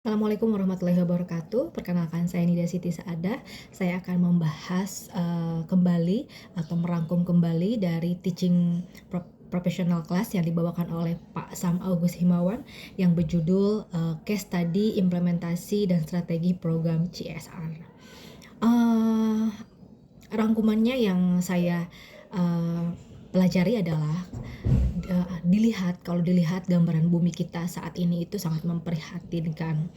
Assalamualaikum warahmatullahi wabarakatuh. Perkenalkan saya Nida Siti Saadah. Saya akan membahas kembali atau merangkum kembali dari teaching professional class yang dibawakan oleh Pak Sam August Himawan yang berjudul Case Study Implementasi dan Strategi Program CSR. Rangkumannya yang saya pelajari adalah kalau dilihat gambaran bumi kita saat ini itu sangat memprihatinkan.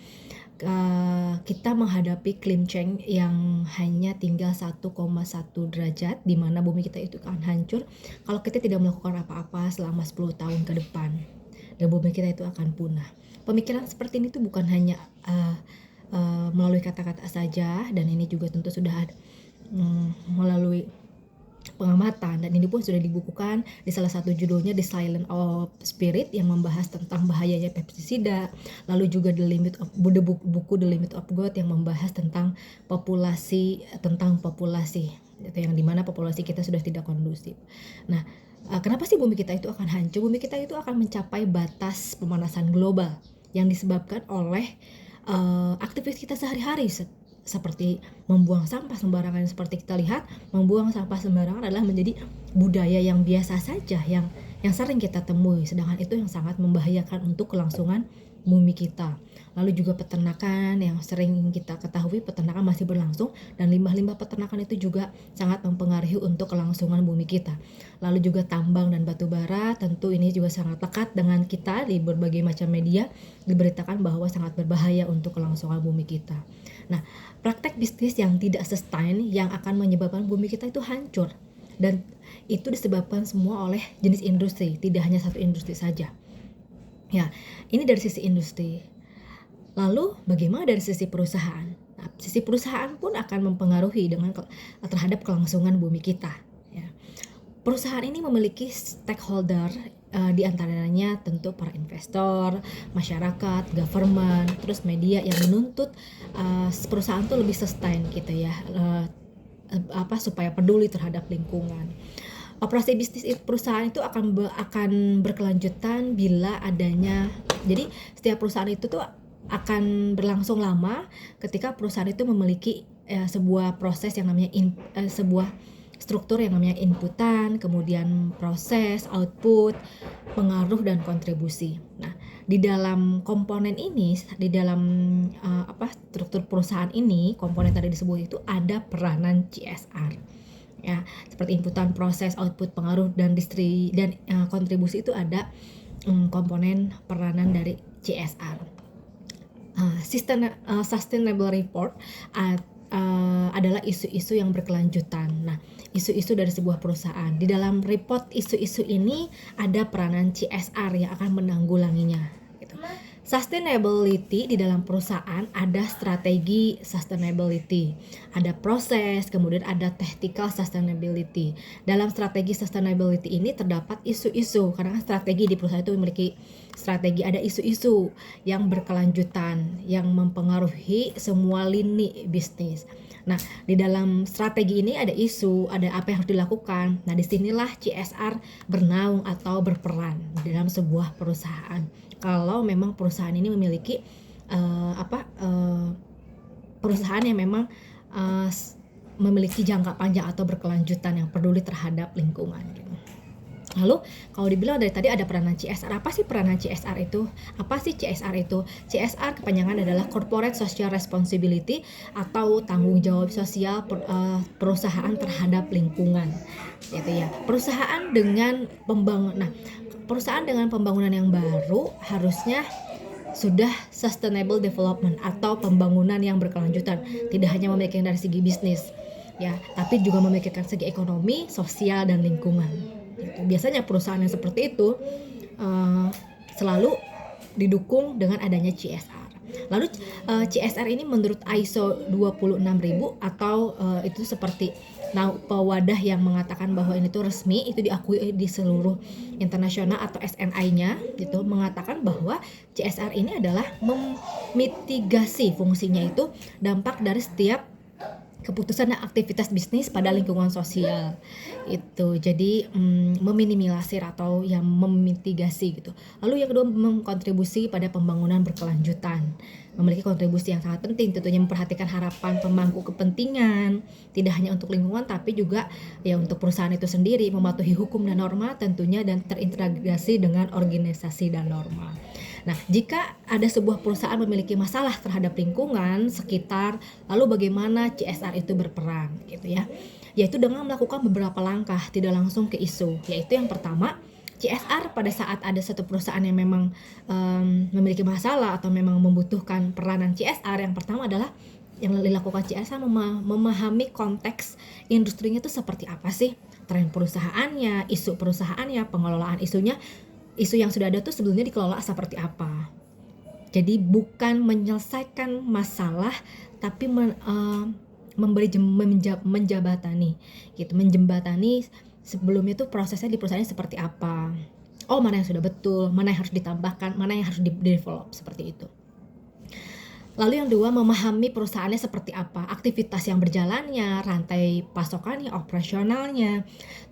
Kita menghadapi climate change yang hanya tinggal 1,1 derajat, di mana bumi kita itu akan hancur kalau kita tidak melakukan apa-apa selama 10 tahun ke depan, dan bumi kita itu akan punah. Pemikiran seperti ini tuh bukan hanya melalui kata-kata saja, dan ini juga tentu sudah ada melalui pengamatan, dan ini pun sudah dibukukan di salah satu judulnya The Silence of Spirit yang membahas tentang bahayanya pestisida, lalu juga buku The Limit of God yang membahas tentang populasi itu yang dimana populasi kita sudah tidak kondusif. Nah, kenapa sih bumi kita itu akan hancur? Bumi kita itu akan mencapai batas pemanasan global yang disebabkan oleh aktivitas kita sehari-hari, seperti membuang sampah sembarangan. Seperti kita lihat, membuang sampah sembarangan adalah menjadi budaya yang biasa saja, yang sering kita temui, sedangkan itu yang sangat membahayakan untuk kelangsungan bumi kita. Lalu juga peternakan yang sering kita ketahui, peternakan masih berlangsung, dan limbah-limbah peternakan itu juga sangat mempengaruhi untuk kelangsungan bumi kita. Lalu juga tambang dan batu bara, tentu ini juga sangat lekat dengan kita. Di berbagai macam media diberitakan bahwa sangat berbahaya untuk kelangsungan bumi kita. Nah, praktek bisnis yang tidak sustain yang akan menyebabkan bumi kita itu hancur, dan itu disebabkan semua oleh jenis industri, tidak hanya satu industri saja. Ya, ini dari sisi industri. Lalu bagaimana dari sisi perusahaan? Nah, sisi perusahaan pun akan mempengaruhi terhadap kelangsungan bumi kita. Ya. Perusahaan ini memiliki stakeholder, di antaranya tentu para investor, masyarakat, government, terus media yang menuntut perusahaan itu lebih sustain gitu ya, supaya peduli terhadap lingkungan. Operasi bisnis perusahaan itu akan berkelanjutan bila adanya, jadi setiap perusahaan itu tuh akan berlangsung lama ketika perusahaan itu memiliki sebuah proses yang namanya sebuah struktur yang namanya inputan, kemudian proses, output, pengaruh, dan kontribusi. Nah, di dalam komponen ini, di dalam struktur perusahaan ini, komponen tadi disebut itu ada peranan CSR. Ya, seperti inputan, proses, output, pengaruh, dan kontribusi itu ada komponen peranan dari CSR. Sustainable report adalah isu-isu yang berkelanjutan. Nah, isu-isu dari sebuah perusahaan. Di dalam report isu-isu ini ada peranan CSR yang akan menanggulanginya. Gitu. Sustainability di dalam perusahaan ada strategi sustainability, ada proses, kemudian ada tactical sustainability. Dalam strategi sustainability ini terdapat isu-isu, karena strategi di perusahaan itu memiliki strategi, ada isu-isu yang berkelanjutan yang mempengaruhi semua lini bisnis. Nah, di dalam strategi ini ada isu, ada apa yang harus dilakukan. Nah, disinilah CSR bernaung atau berperan di dalam sebuah perusahaan. Kalau memang perusahaan ini memiliki perusahaan yang memang memiliki jangka panjang atau berkelanjutan yang peduli terhadap lingkungan. Lalu kalau dibilang dari tadi ada peranan CSR, apa sih peranan CSR itu? Apa sih CSR itu? CSR kepanjangan adalah Corporate Social Responsibility atau tanggung jawab sosial perusahaan terhadap lingkungan. Gitu ya. Perusahaan dengan pembangunan yang baru harusnya sudah sustainable development atau pembangunan yang berkelanjutan, tidak hanya memikirkan dari segi bisnis ya, tapi juga memikirkan segi ekonomi, sosial, dan lingkungan. Biasanya perusahaan yang seperti itu selalu didukung dengan adanya CSR. Lalu CSR ini menurut ISO 26000 atau itu seperti pewadah yang mengatakan bahwa ini tuh resmi, itu diakui di seluruh internasional atau SNI-nya gitu, mengatakan bahwa CSR ini adalah memitigasi, fungsinya itu dampak dari setiap keputusan dan aktivitas bisnis pada lingkungan sosial itu. Jadi meminimalisir atau yang memitigasi gitu. Lalu yang kedua, mengkontribusi pada pembangunan berkelanjutan, memiliki kontribusi yang sangat penting tentunya, memperhatikan harapan pemangku kepentingan tidak hanya untuk lingkungan tapi juga ya untuk perusahaan itu sendiri, mematuhi hukum dan norma tentunya, dan terintegrasi dengan organisasi dan norma. Nah, jika ada sebuah perusahaan memiliki masalah terhadap lingkungan sekitar, lalu bagaimana CSR itu berperan gitu ya? Yaitu dengan melakukan beberapa langkah, tidak langsung ke isu. Yaitu yang pertama, CSR pada saat ada satu perusahaan yang memang memiliki masalah atau memang membutuhkan peranan CSR, yang pertama adalah yang dilakukan CSR memahami konteks industrinya itu seperti apa sih, tren perusahaannya, isu perusahaannya, pengelolaan isunya, isu yang sudah ada tuh sebelumnya dikelola seperti apa. Jadi bukan menyelesaikan masalah tapi menjabatani gitu, menjembatani sebelumnya tuh prosesnya di perusahaannya seperti apa. Oh, mana yang sudah betul, mana yang harus ditambahkan, mana yang harus di-develop, seperti itu. Lalu yang kedua, memahami perusahaannya seperti apa, aktivitas yang berjalannya, rantai pasokannya, operasionalnya,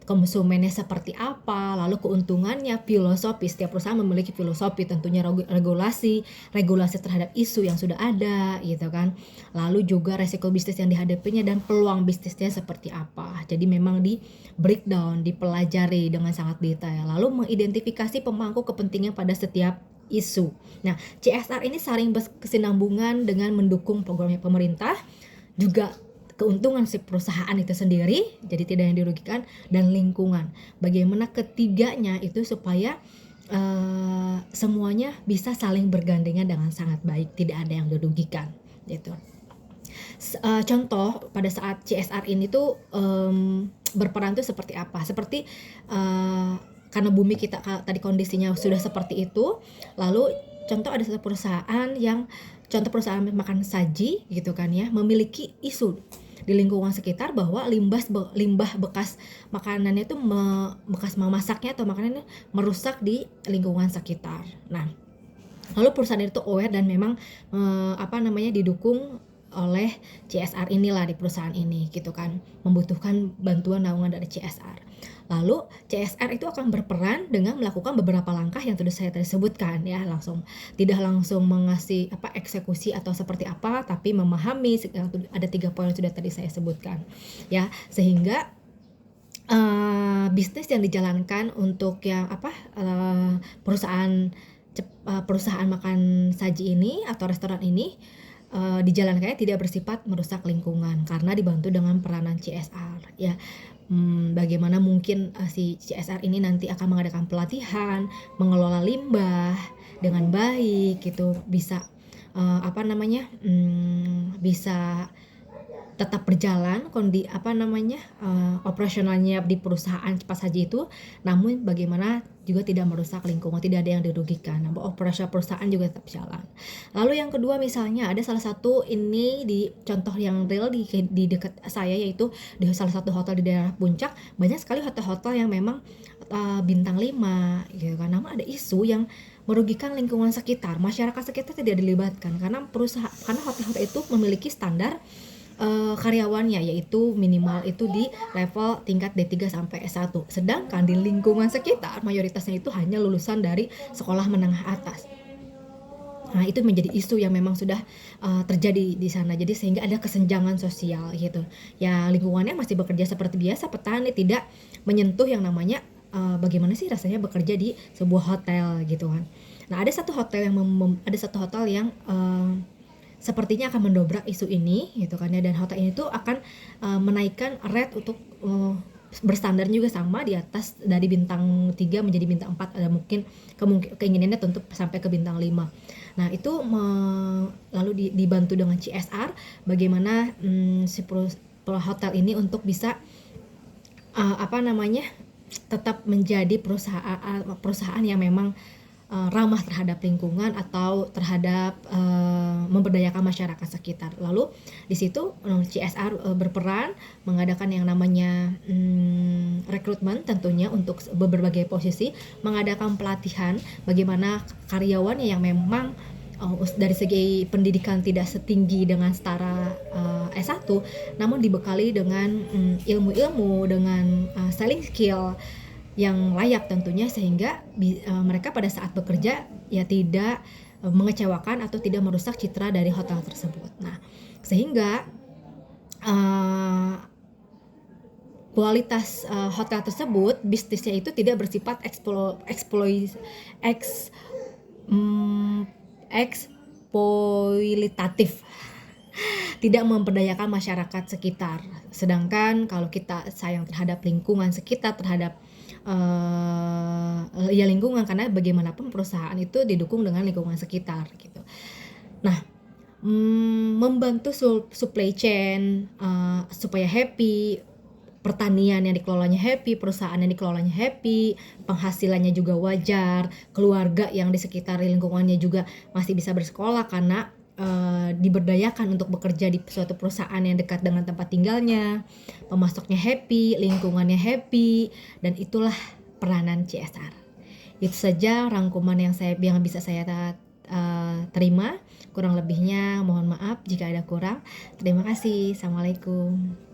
konsumennya seperti apa, lalu keuntungannya, filosofi. Setiap perusahaan memiliki filosofi, tentunya regulasi terhadap isu yang sudah ada gitu kan. Lalu juga resiko bisnis yang dihadapinya dan peluang bisnisnya seperti apa. Jadi memang di breakdown, dipelajari dengan sangat detail. Lalu mengidentifikasi pemangku kepentingan pada setiap isu. Nah, CSR ini saling berkesinambungan dengan mendukung programnya pemerintah, juga keuntungan si perusahaan itu sendiri, jadi tidak yang dirugikan, dan lingkungan. Bagaimana ketiganya itu supaya semuanya bisa saling bergandengan dengan sangat baik, tidak ada yang dirugikan gitu. Contoh pada saat CSR ini tuh berperan tuh seperti apa? Seperti karena bumi kita tadi kondisinya sudah seperti itu, lalu contoh ada satu perusahaan yang contoh perusahaan makan saji gitu kan ya, memiliki isu di lingkungan sekitar bahwa limbah bekas makanannya itu bekas memasaknya atau makanannya merusak di lingkungan sekitar. Nah, lalu perusahaan itu aware dan memang didukung oleh CSR inilah di perusahaan ini gitu kan, membutuhkan bantuan naungan dari CSR. Lalu CSR itu akan berperan dengan melakukan beberapa langkah yang saya tadi sebutkan ya, tidak langsung mengasih eksekusi atau seperti apa, tapi memahami ada 3 poin yang sudah tadi saya sebutkan ya, sehingga bisnis yang dijalankan untuk yang perusahaan makan saji ini atau restoran ini dijalankannya tidak bersifat merusak lingkungan karena dibantu dengan peranan CSR ya. Bagaimana mungkin si CSR ini nanti akan mengadakan pelatihan mengelola limbah dengan baik gitu, bisa bisa tetap berjalan operasionalnya di perusahaan cepat saji itu, namun bagaimana juga tidak merusak lingkungan, tidak ada yang dirugikan. Nah, operasional perusahaan juga tetap jalan. Lalu yang kedua, misalnya ada salah satu ini di contoh yang real di dekat saya, yaitu di salah satu hotel di daerah Puncak. Banyak sekali hotel-hotel yang memang bintang 5 gitu kan, namun ada isu yang merugikan lingkungan sekitar. Masyarakat sekitar tidak dilibatkan karena hotel-hotel itu memiliki standar karyawannya, yaitu minimal itu di level tingkat D3 sampai S1. Sedangkan di lingkungan sekitar mayoritasnya itu hanya lulusan dari sekolah menengah atas. Nah, itu menjadi isu yang memang sudah terjadi di sana. Jadi sehingga ada kesenjangan sosial gitu. Ya, lingkungannya masih bekerja seperti biasa, petani tidak menyentuh yang namanya bagaimana sih rasanya bekerja di sebuah hotel gitu kan. Nah, ada satu hotel yang sepertinya akan mendobrak isu ini gitu kan ya, dan hotel ini tuh akan menaikkan rate untuk berstandar juga sama di atas dari bintang 3 menjadi bintang 4, ada mungkin keinginannya tentu sampai ke bintang 5. Nah, itu lalu dibantu dengan CSR bagaimana si hotel ini untuk bisa tetap menjadi perusahaan yang memang ramah terhadap lingkungan atau terhadap memberdayakan masyarakat sekitar. Lalu di situ CSR berperan mengadakan yang namanya rekrutmen tentunya untuk berbagai posisi, mengadakan pelatihan bagaimana karyawannya yang memang dari segi pendidikan tidak setinggi dengan setara S1, namun dibekali dengan ilmu-ilmu, dengan selling skill yang layak tentunya, sehingga mereka pada saat bekerja ya tidak mengecewakan atau tidak merusak citra dari hotel tersebut. Nah, sehingga kualitas hotel tersebut, bisnisnya itu tidak bersifat eksploitatif, tidak memperdayakan masyarakat sekitar. Sedangkan kalau kita sayang terhadap lingkungan sekitar, terhadap ya lingkungan, karena bagaimanapun perusahaan itu didukung dengan lingkungan sekitar gitu. Nah, membantu supply chain supaya happy, pertanian yang dikelolanya happy, perusahaan yang dikelolanya happy, penghasilannya juga wajar, keluarga yang di sekitar lingkungannya juga masih bisa bersekolah karena diberdayakan untuk bekerja di suatu perusahaan yang dekat dengan tempat tinggalnya, pemasoknya happy, lingkungannya happy, dan itulah peranan CSR. Itu saja rangkuman yang bisa saya terima. Kurang lebihnya mohon maaf jika ada kurang. Terima kasih. Assalamualaikum.